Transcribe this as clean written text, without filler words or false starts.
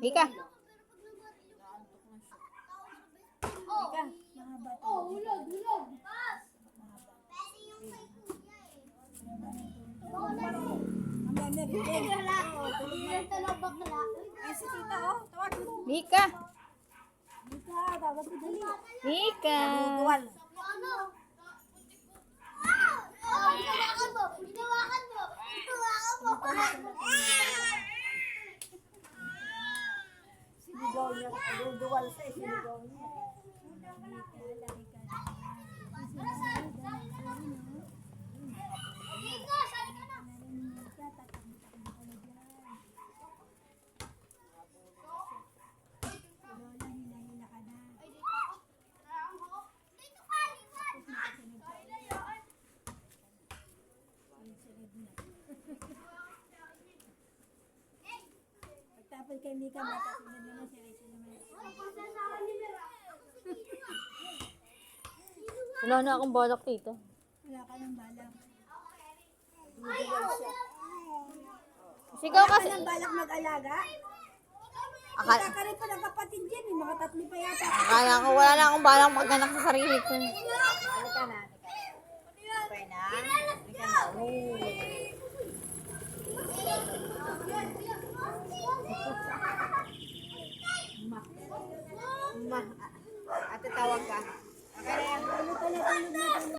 Mika. Mika. Mika. Sinigaw niya. Duduwal siya. Sinigaw niya. Pagtapos kay Mika, matasunod naman siya. Wala na akong balak dito. Wala ka ng balak. Sigaw Wala kasi. ka ng balak mag-alaga? Akala, Kakaroon pa ng kapatid yan. Mga tatlo pa yata. akala ko wala na akong balak mag-anak sa sarili ko. Halika na. Okay na? Halika na.